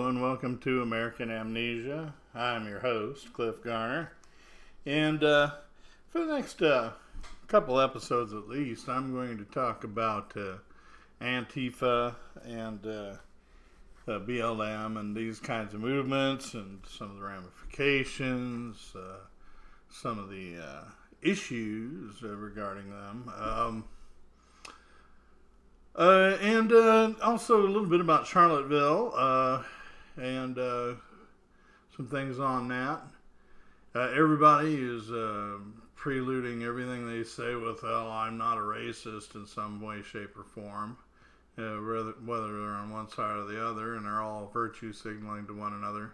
and welcome to American Amnesia. I'm your host, Cliff Garner. And for the next couple episodes at least, I'm going to talk about Antifa and BLM and these kinds of movements and some of the ramifications, some of the issues regarding them. And also a little bit about Charlottesville and some things on that. Everybody is preluding everything they say with, well, I'm not a racist in some way, shape, or form, whether they're on one side or the other, and they're all virtue signaling to one another.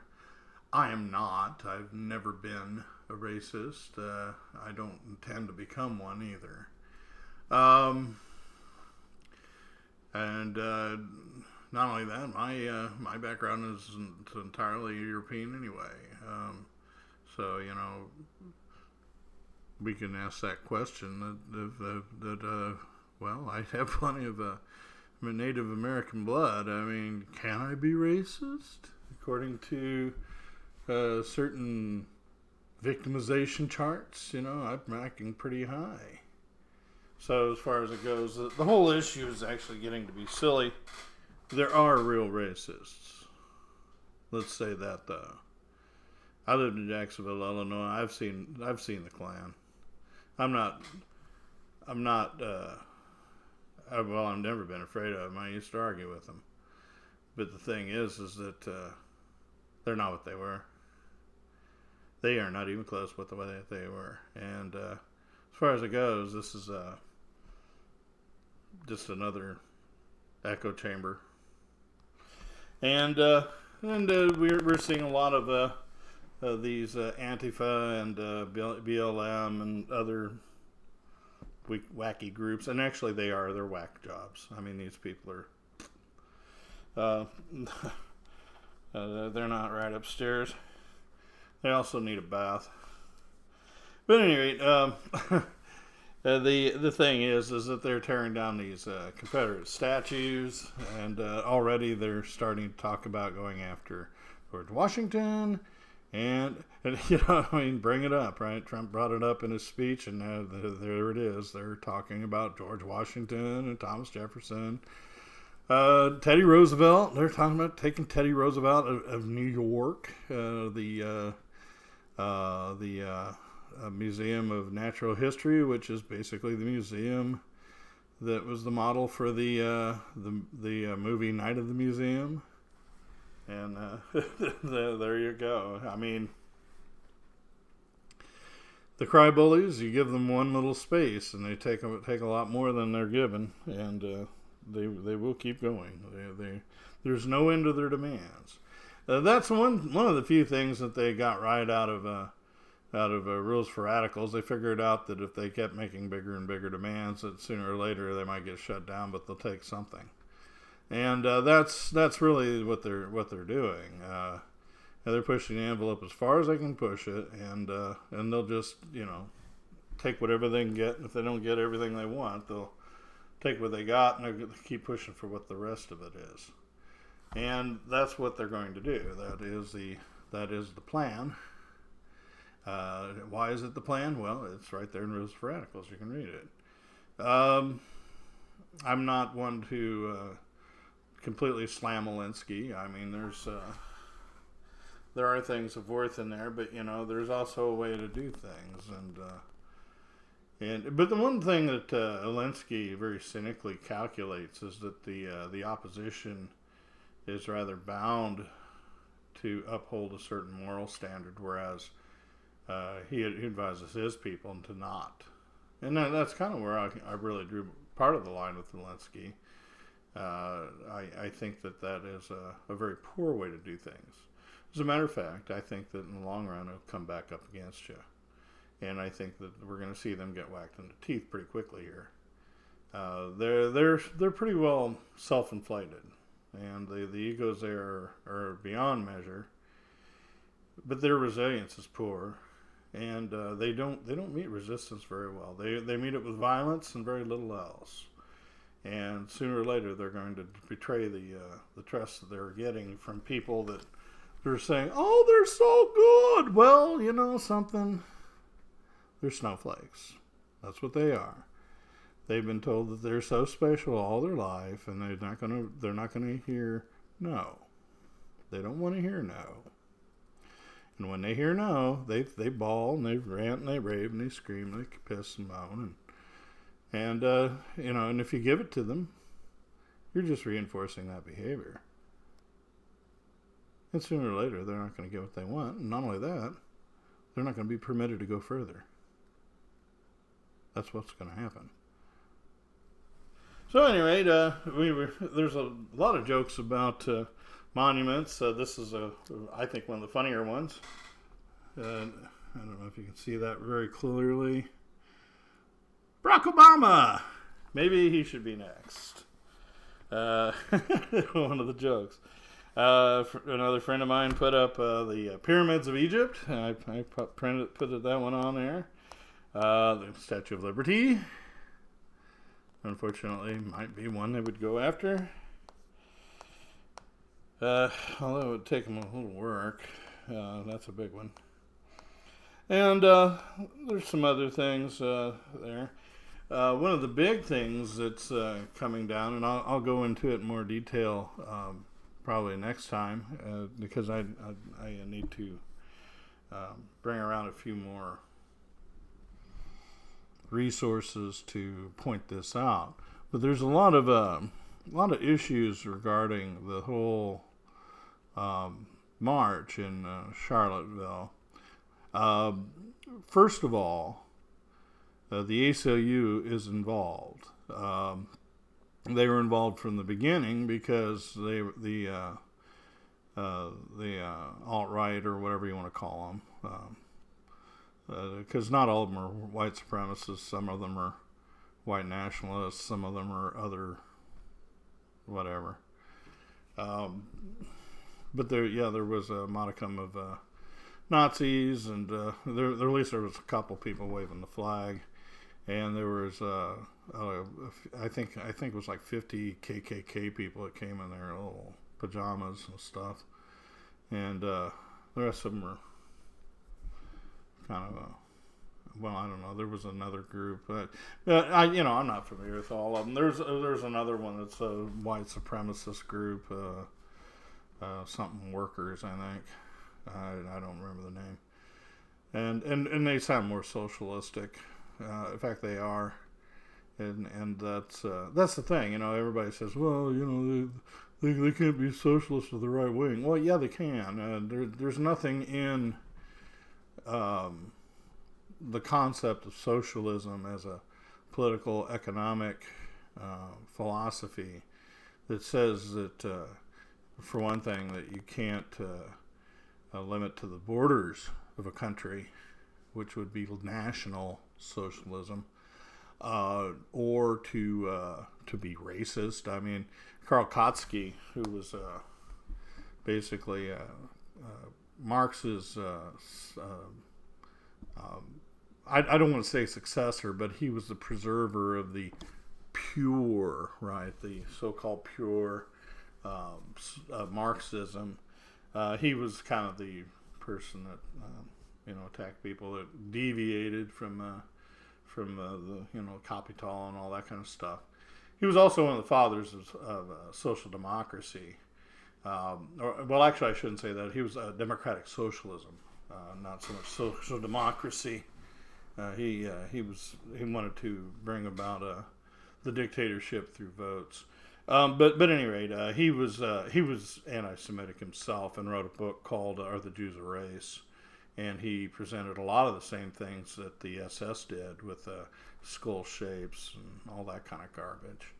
I am not. I've never been a racist. I don't intend to become one either. And not only that, my background is entirely European anyway. So, you know, we can ask that question that well, I have plenty of Native American blood. I mean, can I be racist? According to certain victimization charts, you know, I'm ranking pretty high. So as far as it goes, the whole issue is actually getting to be silly. There are real racists. Let's say that, though. I lived in Jacksonville, Illinois. I've seen the Klan. I've never been afraid of them. I used to argue with them. But the thing is that they're not what they were. They are not even close with the way that they were. And as far as it goes, this is just another echo chamber. And we're seeing a lot of these Antifa and BLM and other wacky groups. And actually they're whack jobs. I mean, these people are they're not right upstairs. They also need a bath. But at any rate, the thing is that they're tearing down these Confederate statues, and already they're starting to talk about going after George Washington, and you know, I mean, bring it up, right? Trump brought it up in his speech, and there it is. They're talking about George Washington and Thomas Jefferson, Teddy Roosevelt. They're talking about taking Teddy Roosevelt of New York, the Museum of Natural History, which is basically the museum that was the model for the movie Night of the Museum. And there you go. I mean, the cry bullies, you give them one little space, and they take a lot more than they're given, and they will keep going. There's no end to their demands. That's one of the few things that they got right out of Rules for Radicals. They figured out that if they kept making bigger and bigger demands, that sooner or later they might get shut down, but they'll take something. And that's really what they're doing. They're pushing the envelope as far as they can push it, and they'll just, you know, take whatever they can get. And if they don't get everything they want, they'll take what they got and they'll keep pushing for what the rest of it is. And that's what they're going to do. That is the plan. Why is it the plan? Well, it's right there in Rules for Radicals. You can read it. I'm not one to completely slam Alinsky. I mean, there are things of worth in there, but you know, there's also a way to do things. But the one thing that Alinsky very cynically calculates is that the opposition is rather bound to uphold a certain moral standard, whereas he advises his people to not. And that's kind of where I really drew part of the line with Alinsky. I think that is a very poor way to do things. As a matter of fact, I think that in the long run it'll come back up against you. And I think that we're going to see them get whacked in the teeth pretty quickly here. They're pretty well self-inflated, and the egos there are beyond measure. But their resilience is poor, and they don't meet resistance very well. They meet it with violence and very little else. And sooner or later, they're going to betray the trust that they're getting from people that they're saying, "Oh, they're so good." Well, you know something? They're snowflakes. That's what they are. They've been told that they're so special all their life, and they're not gonna hear no. They don't want to hear no. And when they hear no, they bawl and they rant and they rave and they scream and they piss and moan and you know, and if you give it to them, you're just reinforcing that behavior. And sooner or later, they're not going to get what they want. And not only that, they're not going to be permitted to go further. That's what's going to happen. So, at any rate, there's a lot of jokes about monuments. This is, I think, one of the funnier ones. I don't know if you can see that very clearly. Barack Obama! Maybe he should be next. One of the jokes. Another friend of mine put up the pyramids of Egypt. I put that one on there. The Statue of Liberty. Unfortunately, might be one they would go after. Although it would take them a little work. That's a big one. And there's some other things there. One of the big things that's coming down, and I'll go into it in more detail probably next time, because I need to bring around a few more resources to point this out. But there's a lot of issues regarding the whole march in Charlottesville. First of all, the ACLU is involved. They were involved from the beginning because the alt-right, or whatever you want to call them, because not all of them are white supremacists. Some of them are white nationalists. Some of them are other whatever. But there was a modicum of Nazis, and at least there was a couple people waving the flag. And there was, I think it was like 50 KKK people that came in their little pajamas and stuff. And the rest of them were kind of, well, I don't know. There was another group, but I'm not familiar with all of them. There's another one that's a white supremacist group, something workers, I think. I don't remember the name. And they sound more socialistic. In fact, they are, and that's the thing. Everybody says, well, they can't be socialist of the right wing. Well, yeah, they can. There's nothing in the concept of socialism as a political economic philosophy that says that, for one thing, that you can't limit to the borders of a country, which would be national socialism, or to be racist. I mean, Karl Kautsky, who was basically Marx's, I don't want to say successor, but he was the preserver of the pure, right, the so-called pure Marxism. He was kind of the person that attacked people that deviated from the Capital and all that kind of stuff. He was also one of the fathers of social democracy. Actually, I shouldn't say that. He was democratic socialism, not so much social democracy. He wanted to bring about the dictatorship through votes. But at any rate, he was anti-Semitic himself and wrote a book called "Are the Jews a Race?" And he presented a lot of the same things that the SS did with skull shapes and all that kind of garbage.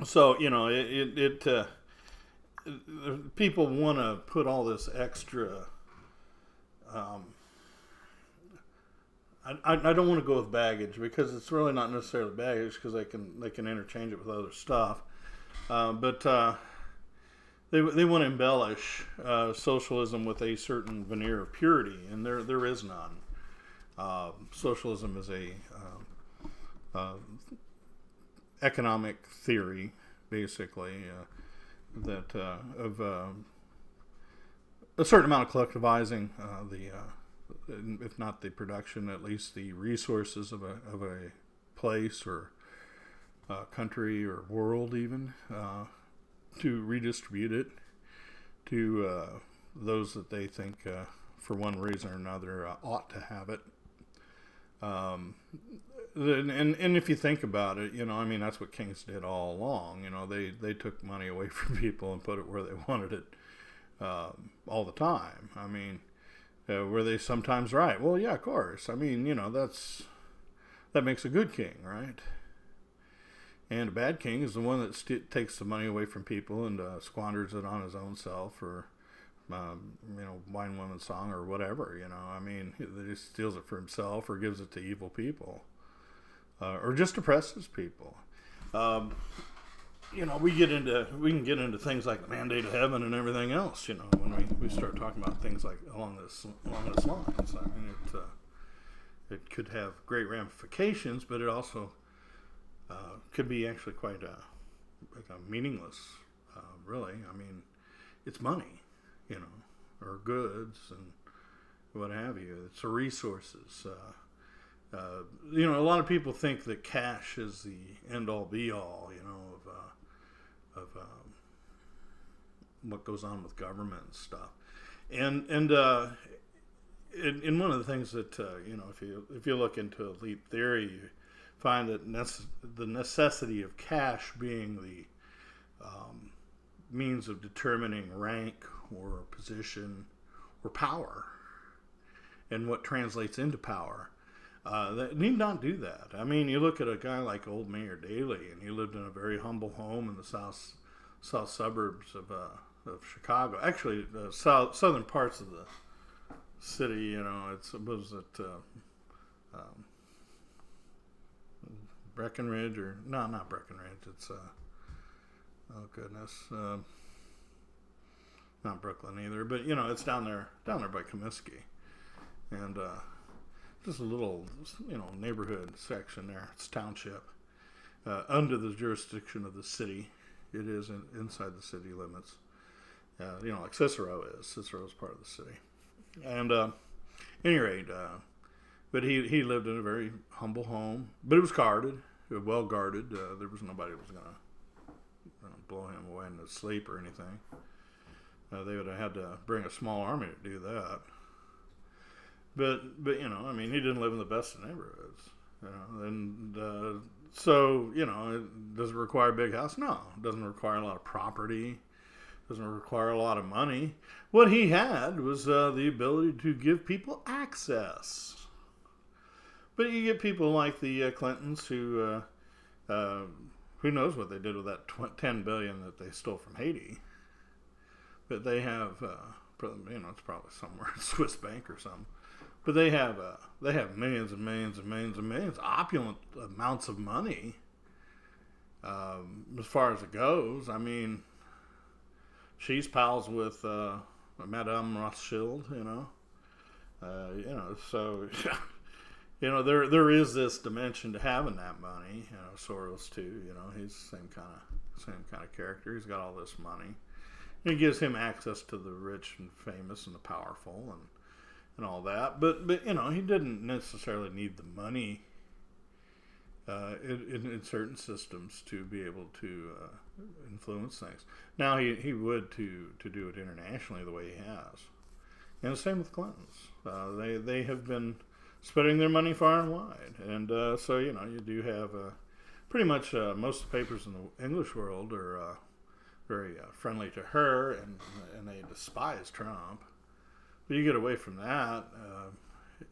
So people want to put all this extra. I don't want to go with baggage, because it's really not necessarily baggage, because they can interchange it with other stuff. But they want to embellish socialism with a certain veneer of purity, and there is none. Socialism is economic theory, basically, that of a certain amount of collectivizing if not the production, at least the resources of a place or country or world, even to redistribute it to those that they think, for one reason or another, ought to have it. And if you think about it, I mean, that's what kings did all along. They took money away from people and put it where they wanted it all the time. I mean, were they sometimes right? Well, yeah, of course. I mean, that makes a good king, right? And a bad king is the one that takes the money away from people and squanders it on his own self, or wine, woman, song, or whatever. I mean, he steals it for himself or gives it to evil people, or just oppresses people. We can get into things like the mandate of heaven and everything else. When we start talking about things like along this lines. I mean, it could have great ramifications, but it also could be actually quite meaningless. Really, I mean, it's money, or goods and what have you. It's the resources. A lot of people think that cash is the end-all, be-all, of what goes on with government and stuff. And one of the things that if you look into elite theory, you find that the necessity of cash being the means of determining rank or position or power, and what translates into power. That need not do that. I mean, you look at a guy like old Mayor Daley, and he lived in a very humble home in the south suburbs of Chicago. Actually, the southern parts of the city. Was it Breckenridge, or no, not Breckenridge. It's not Brooklyn either. But it's down there by Comiskey, and just a little, neighborhood section there. It's township, under the jurisdiction of the city. It is inside the city limits. Like Cicero is. Cicero is part of the city. And at any rate, but he lived in a very humble home, but it was guarded, well guarded. There was nobody that was going to blow him away in his sleep or anything. They would have had to bring a small army to do that. But I mean, he didn't live in the best of neighborhoods, and so, does it require a big house? No, it doesn't require a lot of property, doesn't require a lot of money. What he had was the ability to give people access. But you get people like the Clintons who knows what they did with that $10 billion that they stole from Haiti. But they have, it's probably somewhere in Swiss bank or something. But they have millions and millions and millions and millions, opulent amounts of money. As far as it goes, I mean, she's pals with Madame Rothschild, so there is this dimension to having that money. Soros too, he's the same kind of character. He's got all this money. It gives him access to the rich and famous and the powerful and all that, but he didn't necessarily need the money in certain systems to be able to influence things. Now he would to do it internationally the way he has, and the same with the Clintons. They have been spreading their money far and wide, and so you do have pretty much most of the papers in the English world are very friendly to her, and they despise Trump. But you get away from that,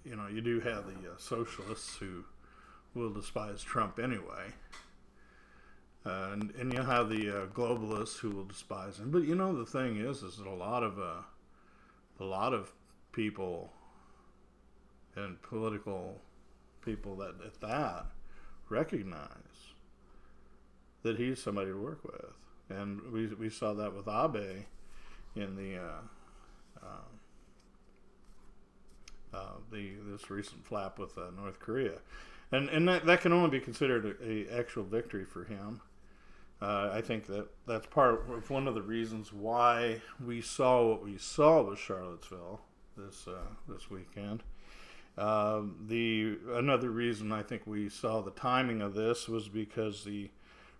you do have the socialists who will despise Trump anyway, and you have the globalists who will despise him. But the thing is that a lot of people and political people that recognize that he's somebody to work with, and we saw that with Abe in this recent flap with North Korea. and that can only be considered a actual victory for him. I think that's part of one of the reasons why we saw what we saw with Charlottesville this weekend. Another reason I think we saw the timing of this was because the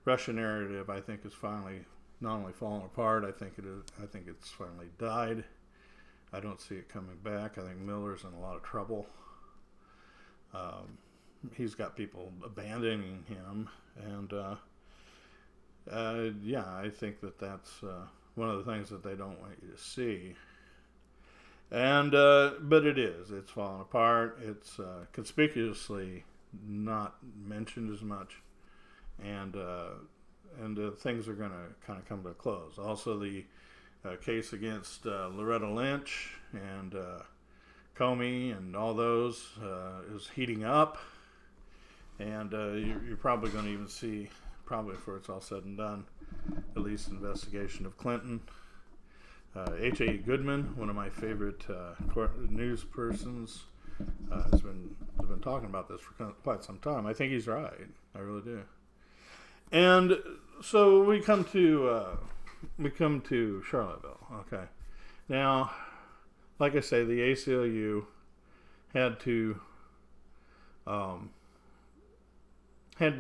Russian narrative, I think, is finally not only falling apart. I think it's finally died. I don't see it coming back. I think Miller's in a lot of trouble. He's got people abandoning him, and I think that's one of the things that they don't want you to see. And but it's falling apart. It's conspicuously not mentioned as much, and things are going to kind of come to a close. Also, the case against Loretta Lynch and Comey and all those is heating up, and you're probably going to even see, probably before it's all said and done, at least investigation of Clinton. H.A. Goodman, one of my favorite news persons, has been talking about this for quite some time. I think he's right. I really do. And so we come to Charlottesville. Okay. Now, like I say, the ACLU had to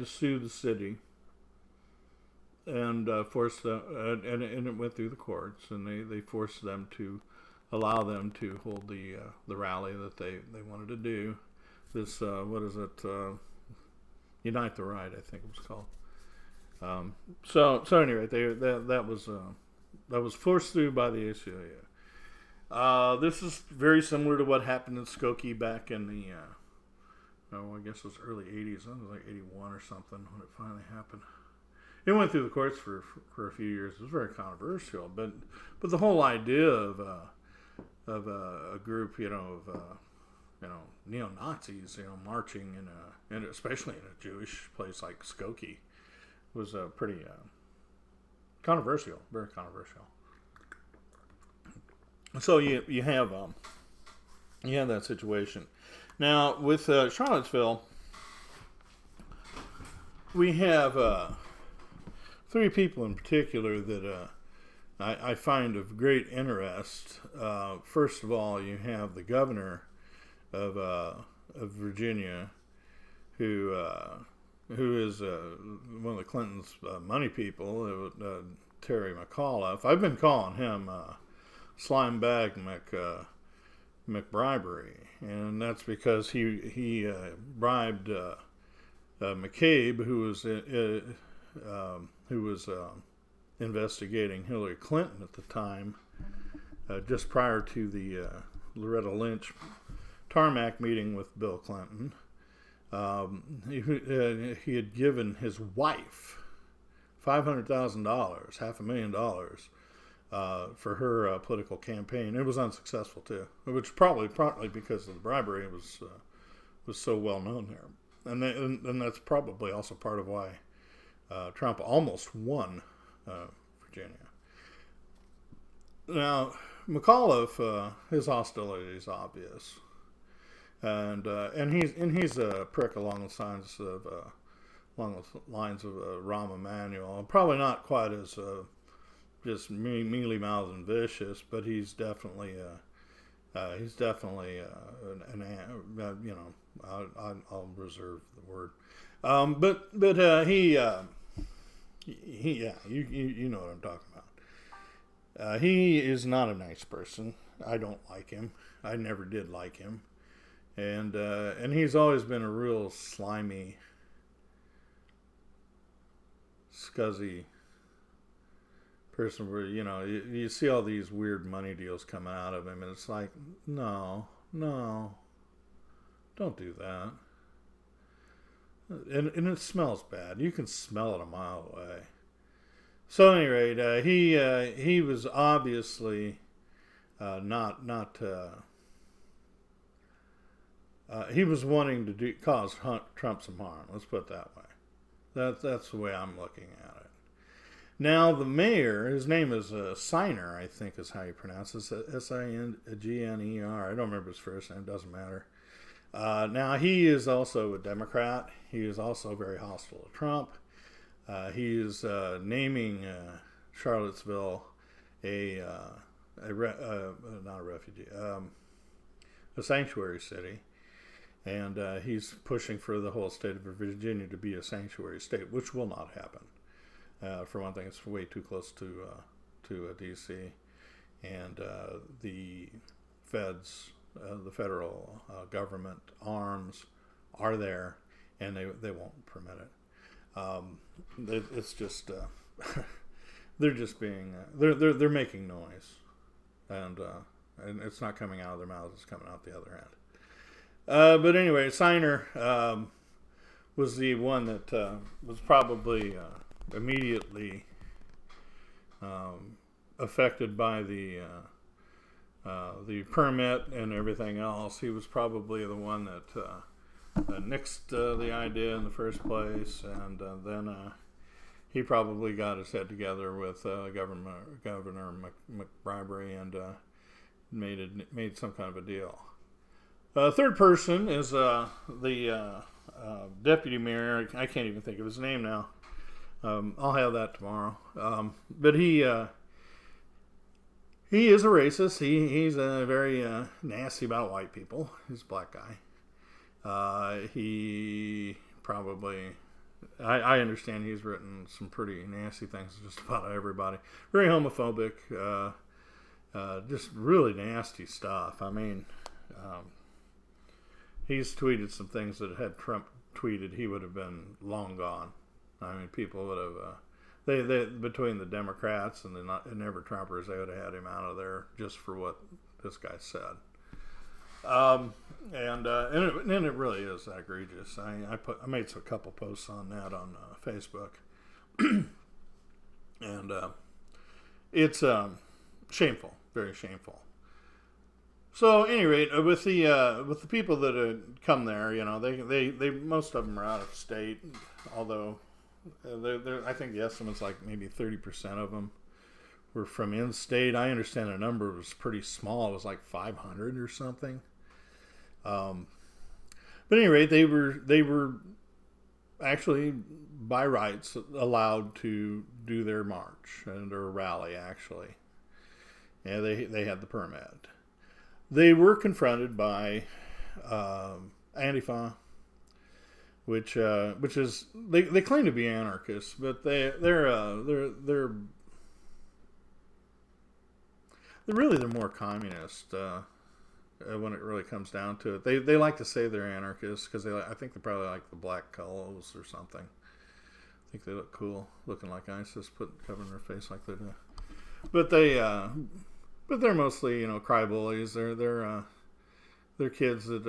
sue the city. And forced them, and it went through the courts, and they forced them to allow them to hold the rally that they wanted to do. This Unite the Right, I think it was called. So anyway, that was forced through by the ACLU. This is very similar to what happened in Skokie back in the I guess it was early '80s. I think it was like '81 or something when it finally happened. It went through the courts for a few years. It was very controversial, but the whole idea of a group, of neo-Nazis, marching and especially in a Jewish place like Skokie, was pretty controversial, very controversial. So you have that situation. Now with Charlottesville, we have. Three people in particular that I find of great interest. First of all, you have the governor of Virginia, who is one of the Clintons' money people, Terry McAuliffe. I've been calling him Slimebag McBribery, and that's because he bribed McCabe, who was investigating Hillary Clinton at the time, just prior to the Loretta Lynch tarmac meeting with Bill Clinton. He had given his wife $500,000, $500,000, for her political campaign. It was unsuccessful too, which probably because of the bribery was so well known there, and that's probably also part of why Trump almost won Virginia. Now, McAuliffe, his hostility is obvious, and he's a prick along the lines of Rahm Emanuel. Probably not quite as just mealy mouthed and vicious, but he's definitely I'll reserve the word. But you know what I'm talking about. He is not a nice person. I don't like him. I never did like him, and he's always been a real slimy, scuzzy person. Where you see all these weird money deals coming out of him, and it's like, no, don't do that. And it smells bad. You can smell it a mile away. So at any rate, he was obviously not. He was wanting to cause Trump some harm. Let's put it that way. That's the way I'm looking at it. Now the mayor, his name is Signer, I think is how you pronounce it. Signer. I don't remember his first name. Doesn't matter. Now, he is also a Democrat. He is also very hostile to Trump. He is naming Charlottesville not a refugee, a sanctuary city. And he's pushing for the whole state of Virginia to be a sanctuary state, which will not happen. For one thing, it's way too close to D.C. And the feds, the federal government arms are there, and they won't permit it. It's just they're just being they're making noise, and it's not coming out of their mouths; it's coming out the other end. But anyway, Signer was the one that was probably immediately affected by the permit and everything else. He was probably the one that nixed the idea in the first place, and then he probably got his head together with Governor McBribery and made some kind of a deal. Third person is the deputy mayor. I can't even think of his name now. I'll have that tomorrow. But he is a racist. He's very nasty about white people. He's a black guy. He probably, I understand he's written some pretty nasty things just about everybody. Very homophobic. Just really nasty stuff. I mean, he's tweeted some things that had Trump tweeted, he would have been long gone. I mean, people would have, they between the Democrats and the never Trumpers, they would have had him out of there just for what this guy said. And it really is egregious. I made a couple posts on that on Facebook, and it's shameful, very shameful. So, at any rate, with the people that come there, you know, they most of them are out of state. Although, I think the estimate's like maybe 30% of them were from in-state. I understand the number was pretty small. It was like 500 or something. But at any rate, they were actually by rights allowed to do their march and their rally. Actually, yeah, they had the permit. They were confronted by Antifa, which is they claim to be anarchists, but they're more communist when it really comes down to it. They like to say they're anarchists because I think they probably like the black colors or something. I think they look cool, looking like ISIS, covering their face like they do. But they're mostly, you know, cry bullies. They're kids that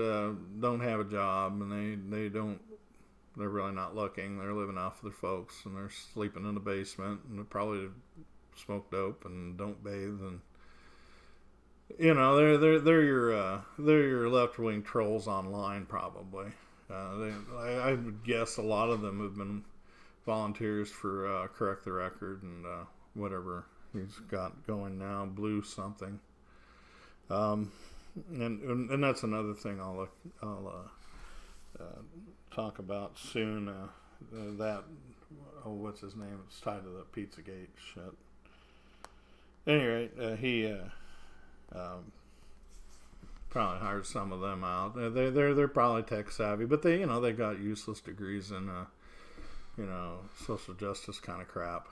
don't have a job, and they're really not looking. They're living off their folks, and they're sleeping in the basement, and they probably smoke dope and don't bathe, and you know, they're your left wing trolls online probably. I would guess a lot of them have been volunteers for Correct the Record and whatever he's got going now, Blue something. And that's another thing I'll talk about soon. What's his name? It's tied to the Pizzagate shit. Anyway, he probably hired some of them out. They're probably tech savvy, but they got useless degrees in social justice kind of crap.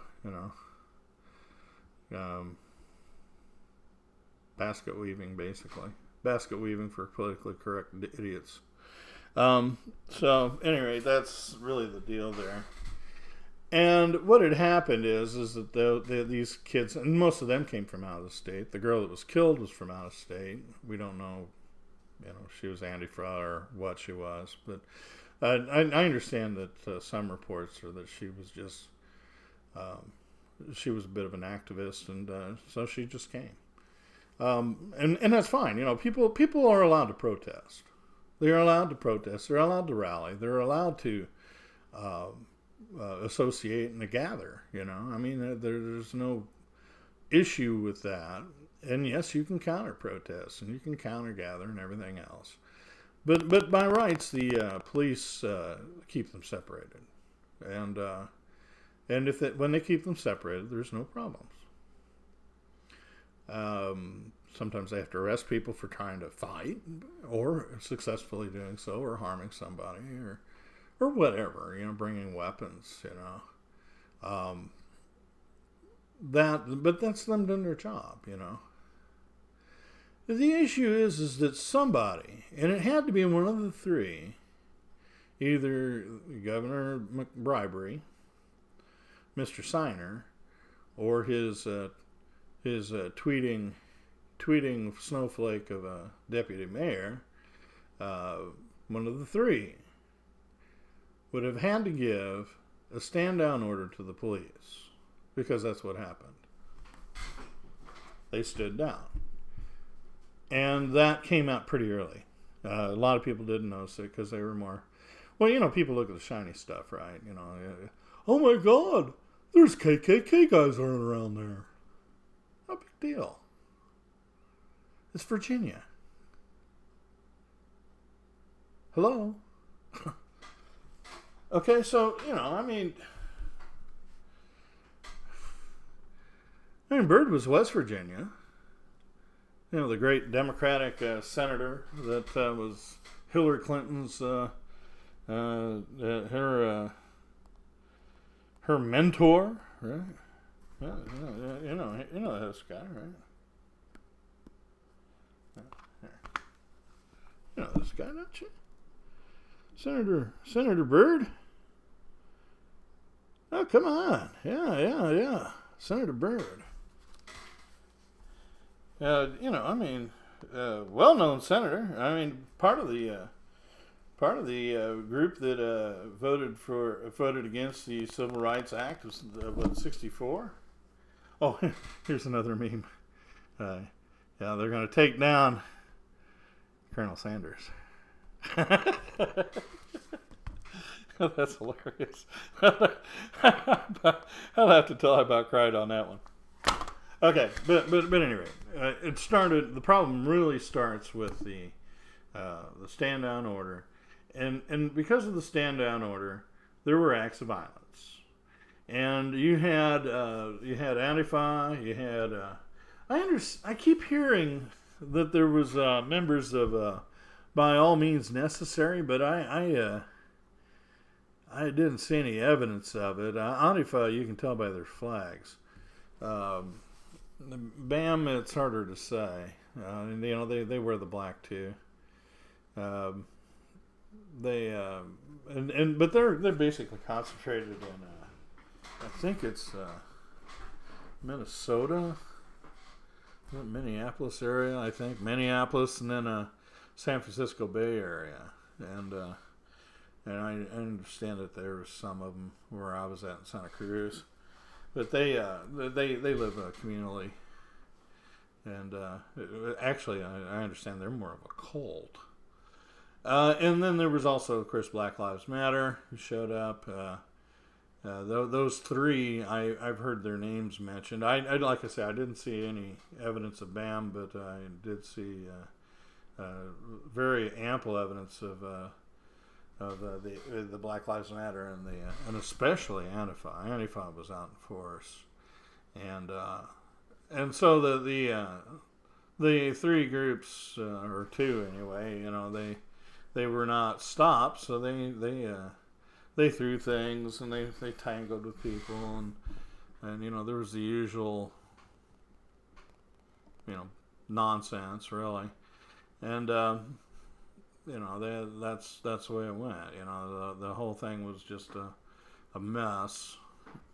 Basket weaving, basically. Basket weaving for politically correct idiots. So, anyway, that's really the deal there. And what had happened is that these kids, and most of them came from out of the state. The girl that was killed was from out of state. We don't know, if she was Antifa or what she was. But I understand that some reports are that she was just, she was a bit of an activist, and so she just came. And that's fine. People are allowed to protest. They're allowed to protest. They're allowed to rally. They're allowed to associate and to gather. There's no issue with that. And yes, you can counter protest and you can counter gather and everything else. But by rights, the police keep them separated, and when they keep them separated, there's no problems. Sometimes they have to arrest people for trying to fight, or successfully doing so, or harming somebody, or whatever, bringing weapons, but that's them doing their job, The issue is that somebody, and it had to be one of the three, either Governor Bribery, Mr. Signer, or his tweeting snowflake of a deputy mayor, one of the three would have had to give a stand-down order to the police, because that's what happened. They stood down. And that came out pretty early. A lot of people didn't notice it because they were more... Well, people look at the shiny stuff, right? Oh my God, there's KKK guys running around there. No big deal. It's Virginia. Hello? Okay, so, Byrd was West Virginia. The great Democratic senator that was Hillary Clinton's her mentor, right? Yeah, you know this guy, right? You know this guy, don't you? Senator Byrd. Oh, come on, yeah, Senator Byrd. Well-known senator. Part of the group that voted against the Civil Rights Act was '64. Oh, here's another meme. They're going to take down Colonel Sanders. That's hilarious. I'll have to tell you about cried on that one. Okay, but anyway, the problem really starts with the stand down order, and because of the stand down order, there were acts of violence, and you had Antifa, you had I keep hearing that there was members of By All Means Necessary, but I didn't see any evidence of it. Antifa, you can tell by their flags. BAM, it's harder to say. They wear the black too. But they're basically concentrated in I think it's Minnesota, Minneapolis area. I think Minneapolis, and then San Francisco Bay Area, and I understand that there was some of them where I was at in Santa Cruz. But they live communally, and actually I understand they're more of a cult. And then there was also, of course, Black Lives Matter who showed up. Those three, I've heard their names mentioned. Like I say, I didn't see any evidence of BAM, but I did see very ample evidence of the Black Lives Matter and especially Antifa. Antifa was out in force, and so the three groups or two anyway, they were not stopped, so they threw things and they tangled with people, and there was the usual nonsense really, and that's the way it went. The whole thing was just a mess,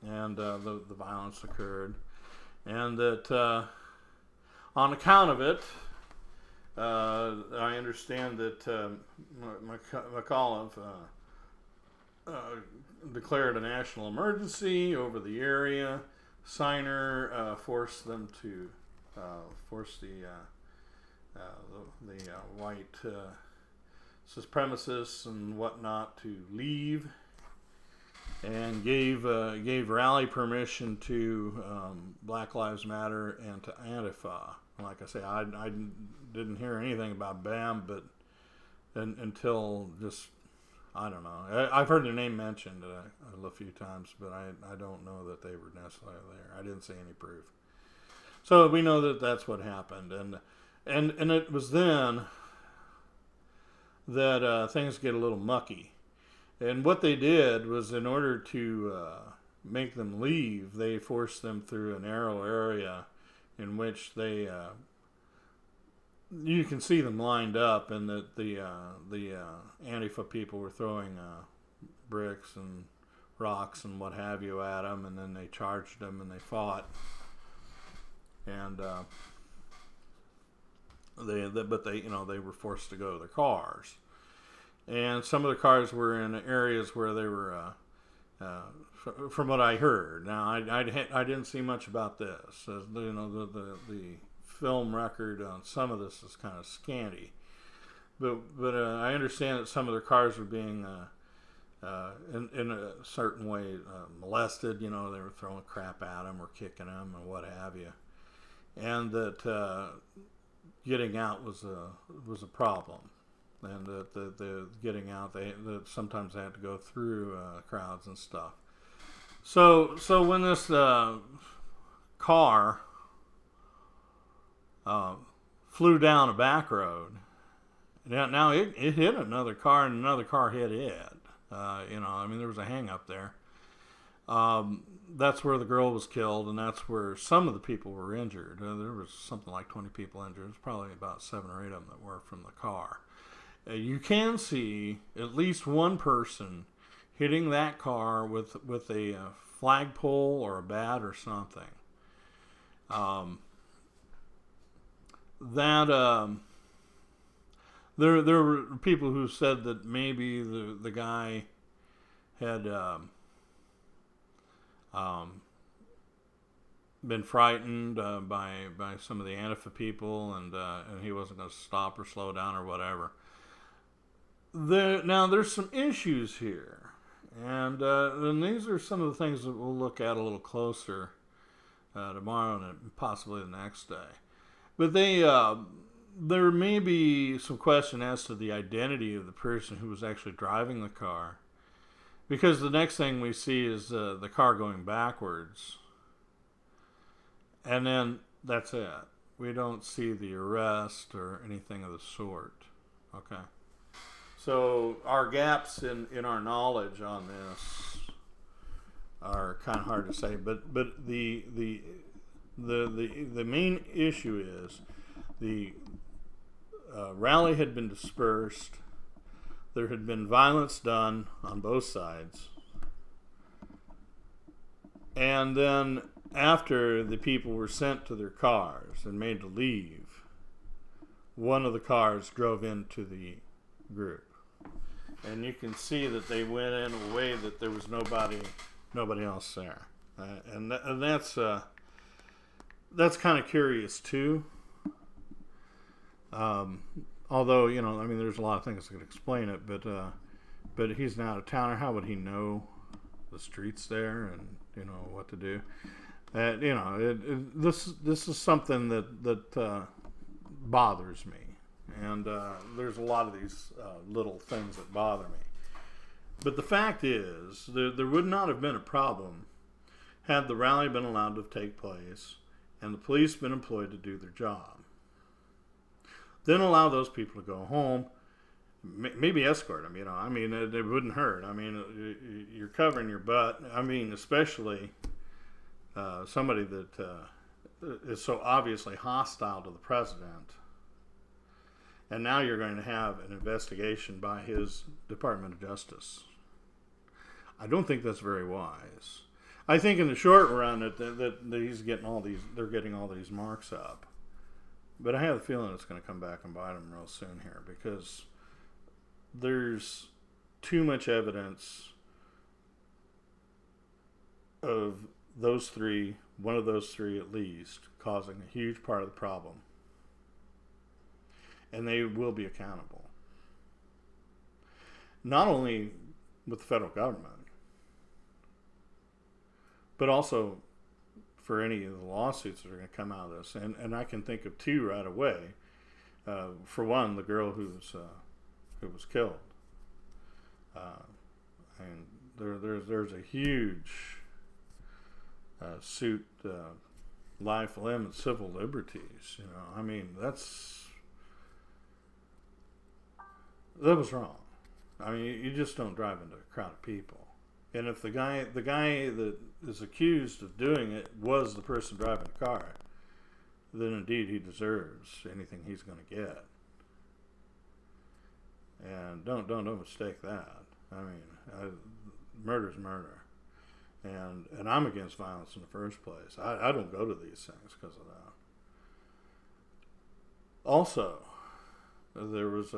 and the violence occurred, and that on account of it, I understand that McAuliffe declared a national emergency over the area. Signer forced them to force the white supremacists and whatnot to leave, and gave rally permission to Black Lives Matter and to Antifa. Like I say, I didn't hear anything about BAM, but until just, I don't know. I've heard their name mentioned a few times, but I don't know that they were necessarily there. I didn't see any proof. So we know that that's what happened, and it was then that things get a little mucky. And what they did was, in order to make them leave, they forced them through a narrow area in which they you can see them lined up, and that the Antifa people were throwing bricks and rocks and what have you at them, and then they charged them and they fought, and they were forced to go to their cars, and some of the cars were in areas where they were. From what I heard, now I didn't see much about this. The film record on some of this is kind of scanty, but I understand that some of their cars were being in a certain way molested. They were throwing crap at them or kicking them or what have you, and that getting out was a problem, and that the getting out that sometimes they had to go through crowds and stuff. So when this car flew down a back road, now it hit another car, and another car hit it. There was a hang up there. That's where the girl was killed, and that's where some of the people were injured. There was something like 20 people injured. There's probably about 7 or 8 of them that were from the car. You can see at least one person hitting that car with a flagpole or a bat or something. There were people who said that maybe the guy had been frightened by some of the Antifa people, and he wasn't going to stop or slow down or whatever. Now there's some issues here, and these are some of the things that we'll look at a little closer tomorrow and possibly the next day. But there may be some question as to the identity of the person who was actually driving the car, because the next thing we see is the car going backwards, and then that's it. We don't see the arrest or anything of the sort. Okay. So our gaps in our knowledge on this are kind of hard to say, but the main issue is the rally had been dispersed. There had been violence done on both sides, and then after the people were sent to their cars and made to leave, one of the cars drove into the group. And you can see that they went in a way that there was nobody else there, and that's kind of curious too. Although there's a lot of things that could explain it, but he's an out of towner. How would he know the streets there and what to do? This is something that bothers me. And there's a lot of these little things that bother me. But the fact is, there would not have been a problem had the rally been allowed to take place and the police been employed to do their job. Then allow those people to go home, maybe escort them, it wouldn't hurt. You're covering your butt. Especially somebody that is so obviously hostile to the president. And now you're going to have an investigation by his Department of Justice. I don't think that's very wise. I think in the short run that he's getting they're getting all these marks up. But I have a feeling it's going to come back and bite him real soon here, because there's too much evidence of those three, one of those three at least, causing a huge part of the problem. And they will be accountable. Not only with the federal government, but also for any of the lawsuits that are going to come out of this. And I can think of two right away. For one, the girl who's who was killed. And there's a huge suit, life, limb, and civil liberties. I mean, that was wrong. I mean, you just don't drive into a crowd of people. And if the guy that is accused of doing it was the person driving the car, then indeed he deserves anything he's going to get. And don't mistake that. I mean, murder's murder, and I'm against violence in the first place. I don't go to these things because of that. Also, there was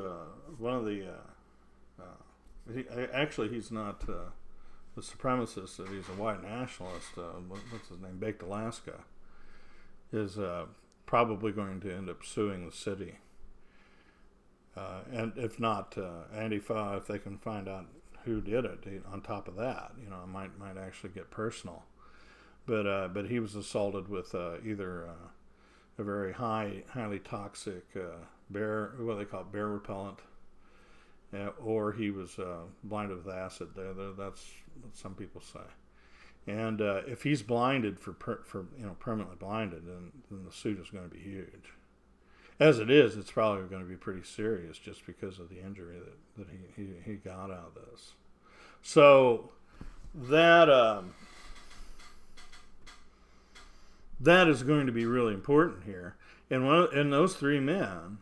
one of the he's not the supremacist. He's a white nationalist. What's his name? Baked Alaska is probably going to end up suing the city. And if not Antifa, if they can find out who did it, on top of that, it might actually get personal. But he was assaulted with either a very highly toxic what they call it, bear repellent, or he was blinded with acid. That's what some people say. And if he's blinded for permanently blinded, then the suit is going to be huge. As it is, it's probably going to be pretty serious just because of the injury that he got out of this. So that is going to be really important here. And those three men,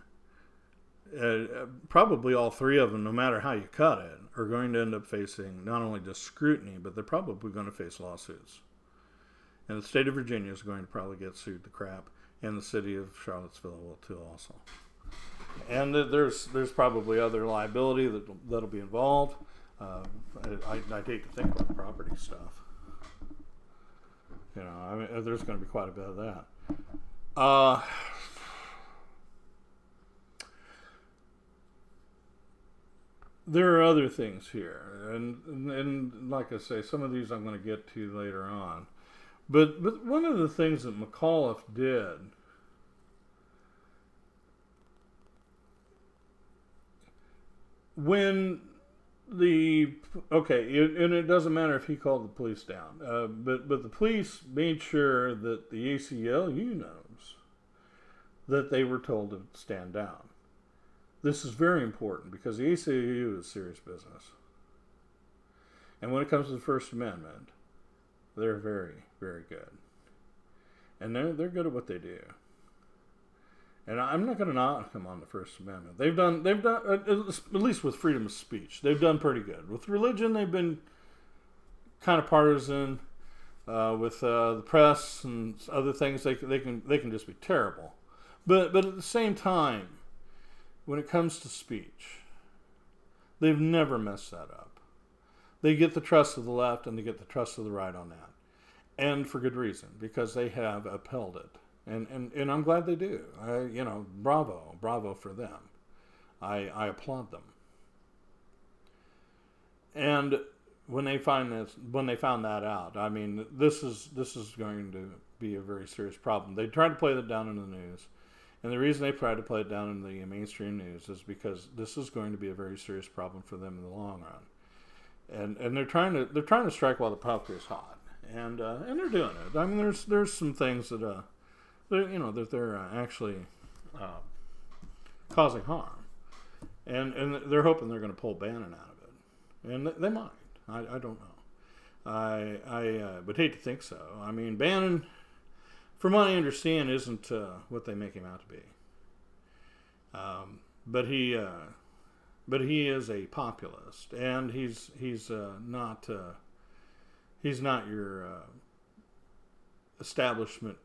probably all three of them, no matter how you cut it, are going to end up facing not only just scrutiny, but they're probably going to face lawsuits. And the state of Virginia is going to probably get sued to crap. And the city of Charlottesville will too also. And there's probably other liability that'll be involved. I'd hate to think about the property stuff. I mean, there's going to be quite a bit of that. There are other things here, and like I say, some of these I'm going to get to later on. But one of the things that McAuliffe did and it doesn't matter if he called the police down, but the police made sure that the ACLU knows that they were told to stand down. This is very important because the ACLU is serious business. And when it comes to the First Amendment, they're very, very good. And they're good at what they do. And I'm not going to knock them on the First Amendment. They've done at least with freedom of speech, they've done pretty good. With religion, they've been kind of partisan. With the press and other things, they can just be terrible. But at the same time, when it comes to speech, they've never messed that up. They get the trust of the left and they get the trust of the right on that. And for good reason, because they have upheld it. And I'm glad they do. Bravo for them. I applaud them. And when they found that out, I mean, this is going to be a very serious problem. They tried to play that down in the news. And the reason they tried to play it down in the mainstream news is because this is going to be a very serious problem for them in the long run. And they're trying to strike while the powder is hot, and they're doing it. I mean, there's some things that they're actually causing harm, and they're hoping they're going to pull Bannon out of it, and they might. I don't know. I would hate to think so. I mean, Bannon, from what I understand, isn't what they make him out to be. But he is a populist, and he's not your establishment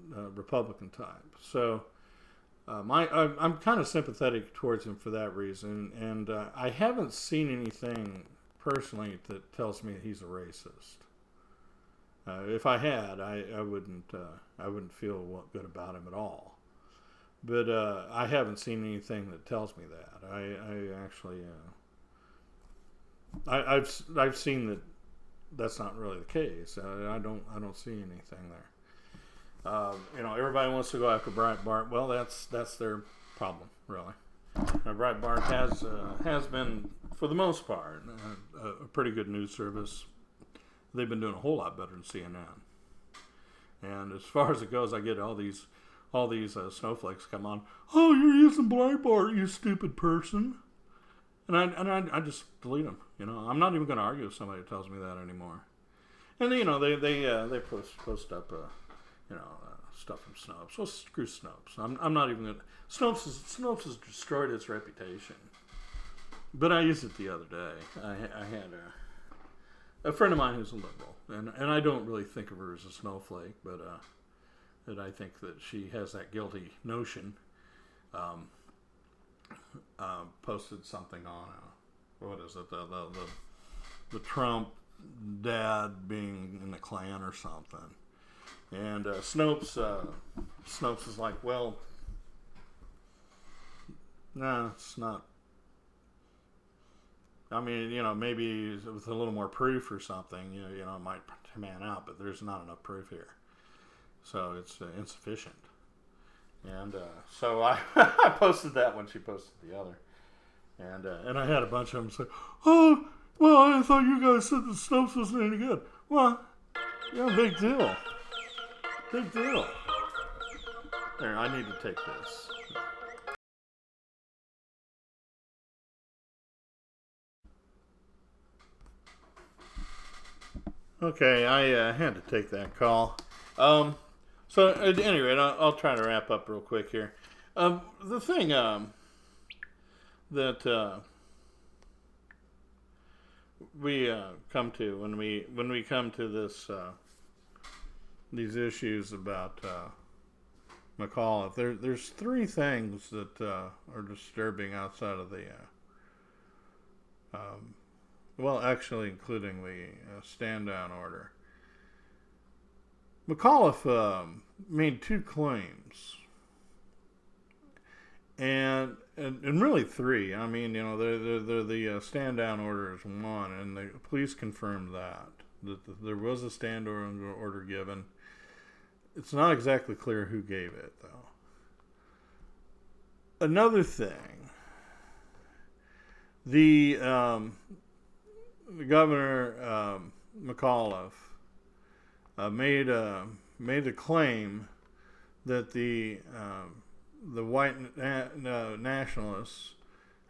Republican type. So I'm kind of sympathetic towards him for that reason, and I haven't seen anything personally that tells me he's a racist. If I had, I wouldn't feel good about him at all. But I haven't seen anything that tells me that. I actually I've seen that that's not really the case. I don't see anything there. Everybody wants to go after Breitbart. Well, that's their problem, really. Breitbart has been, for the most part, a pretty good news service. They've been doing a whole lot better than CNN. And as far as it goes, I get all these snowflakes come on. Oh, you're using Breitbart, you stupid person. And I just delete them. I'm not even going to argue with somebody who tells me that anymore. And they post up stuff from Snopes. Well, screw Snopes. I'm not even going to. Snopes has destroyed its reputation. But I used it the other day. I had a friend of mine who's a liberal, and I don't really think of her as a snowflake, but that I think that she has that guilty notion. Posted something on what is it, the Trump dad being in the Klan or something, and Snopes is like, well, nah, it's not. I mean, maybe with a little more proof or something, it might pan out, but there's not enough proof here, so it's insufficient. And so I posted that when she posted the other, and I had a bunch of them say, "Oh, well, I thought you guys said that Snopes wasn't any good." Well, big deal. There, I need to take this. Okay, I had to take that call. So at any rate, I'll try to wrap up real quick here. The thing that we come to when we come to this these issues about McAuliffe, there's three things that are disturbing outside of the well, actually, including the stand-down order. McAuliffe made two claims, and really three. I mean, the stand-down order is one, and the police confirmed that there was a stand-down order given. It's not exactly clear who gave it, though. Another thing, the Governor McAuliffe made a claim that the white nationalists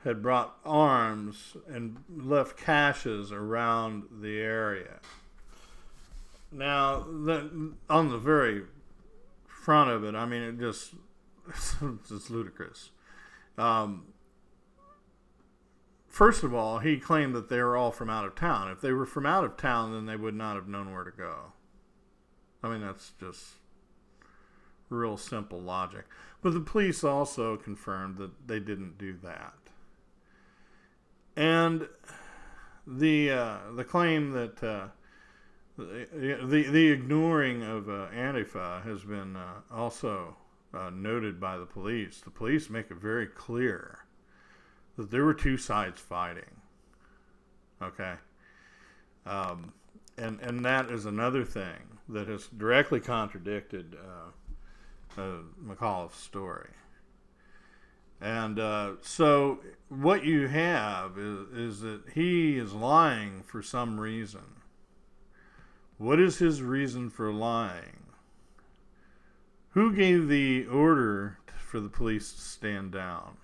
had brought arms and left caches around the area. Now, on the very front of it, I mean, it's ludicrous. First of all, he claimed that they were all from out of town. If they were from out of town, then they would not have known where to go. I mean, that's just real simple logic. But the police also confirmed that they didn't do that. And the claim that the ignoring of Antifa has been also noted by the police. The police make it very clear that there were two sides fighting. Okay? And that is another thing that has directly contradicted McAuliffe's story. And so what you have is that he is lying for some reason. What is his reason for lying? Who gave the order for the police to stand down?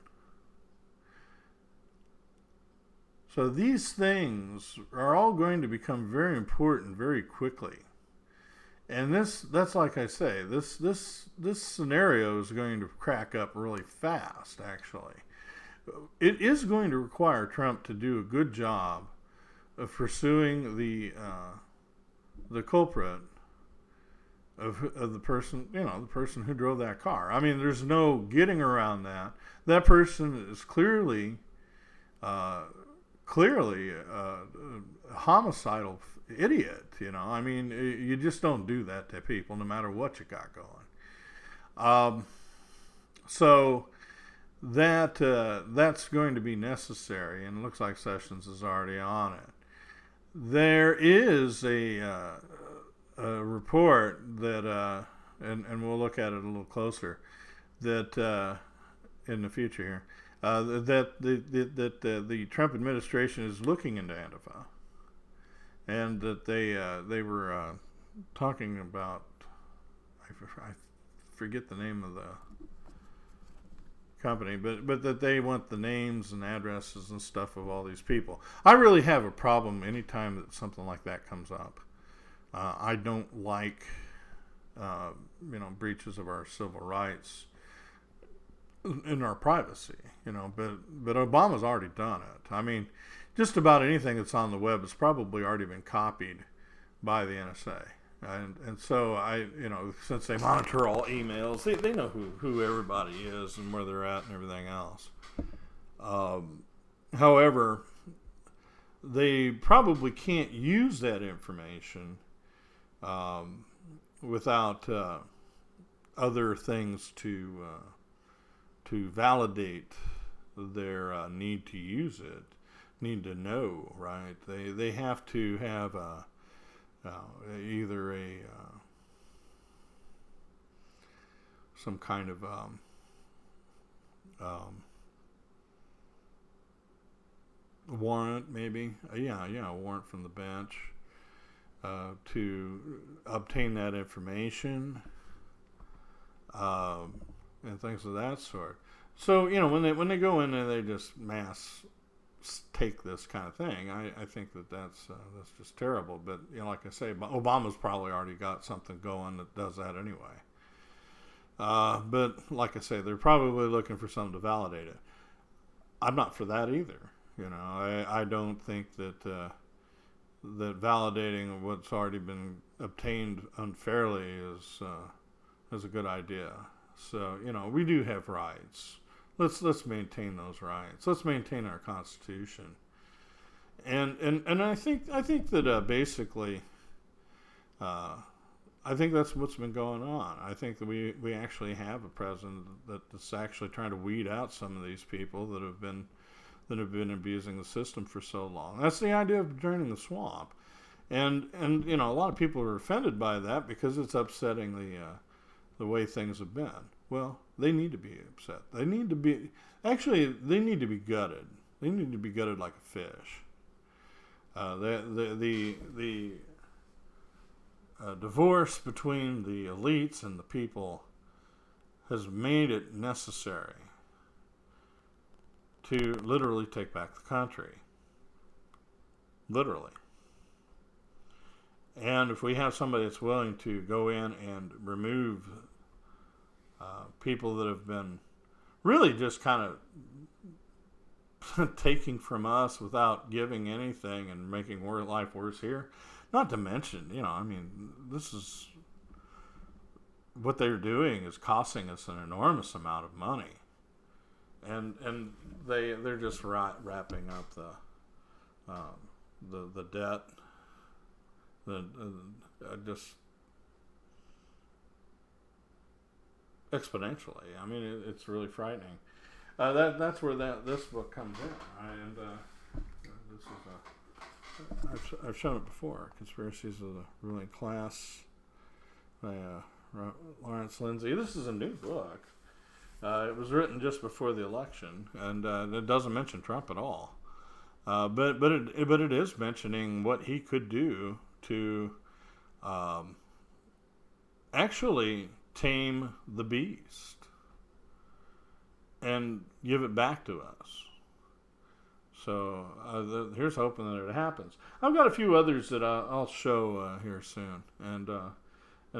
So these things are all going to become very important very quickly. And that's like I say, this scenario is going to crack up really fast, actually. It is going to require Trump to do a good job of pursuing the culprit of the person, the person who drove that car. I mean, there's no getting around that. That person is clearly a homicidal idiot. I mean, you just don't do that to people, no matter what you got going. So that's going to be necessary, and it looks like Sessions is already on it. There is a report that, and we'll look at it a little closer, that in the future here, the Trump administration is looking into Antifa, and that they were talking about, I forget the name of the company, but that they want the names and addresses and stuff of all these people. I really have a problem anytime that something like that comes up. I don't like breaches of our civil rights in our privacy, but Obama's already done it. I mean, just about anything that's on the web has probably already been copied by the NSA. And so since they monitor all emails, they know who everybody is and where they're at and everything else. However, they probably can't use that information without other things to validate their need to use it, need to know, right? They have to have either some kind of warrant, maybe. A warrant from the bench to obtain that information and things of that sort. So when they go in and they just mass take this kind of thing, I think that's just terrible. But like I say, Obama's probably already got something going that does that anyway. But like I say, they're probably looking for something to validate it. I'm not for that either. I don't think that that validating what's already been obtained unfairly is a good idea. So we do have rights. Let's maintain those rights. Let's maintain our Constitution. And I think that basically, I think that's what's been going on. I think that we actually have a president that's actually trying to weed out some of these people that have been abusing the system for so long. That's the idea of draining the swamp. And a lot of people are offended by that because it's upsetting the way things have been. Well, they need to be upset. They need to be gutted. They need to be gutted like a fish. The divorce between the elites and the people has made it necessary to literally take back the country. Literally. And if we have somebody that's willing to go in and remove people that have been really just kind of taking from us without giving anything and making life worse here, not to mention, this is what they're doing is costing us an enormous amount of money. And they're just wrapping up the debt, just exponentially. I mean, it's really frightening. That's where this book comes in, right? And this is I've shown it before. Conspiracies of the Ruling Class by Lawrence Lindsay. This is a new book. It was written just before the election, and it doesn't mention Trump at all. But it is mentioning what he could do to actually tame the beast and give it back to us. So here's hoping that it happens. I've got a few others that I'll show here soon, and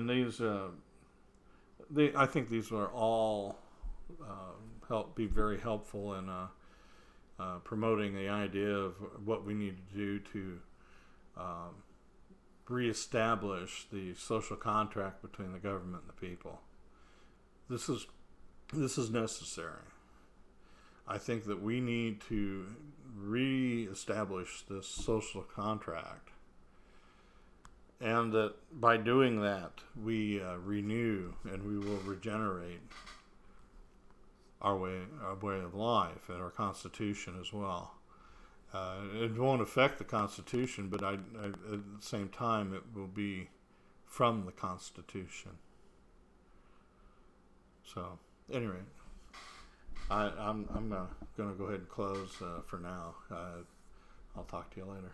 these I think these are all be very helpful in promoting the idea of what we need to do to reestablish the social contract between the government and the people. This is necessary. I think that we need to reestablish this social contract, and that by doing that, we renew and we will regenerate our way of life and our Constitution as well. It won't affect the Constitution, but at the same time, it will be from the Constitution. So, anyway, I'm going to go ahead and close for now. I'll talk to you later.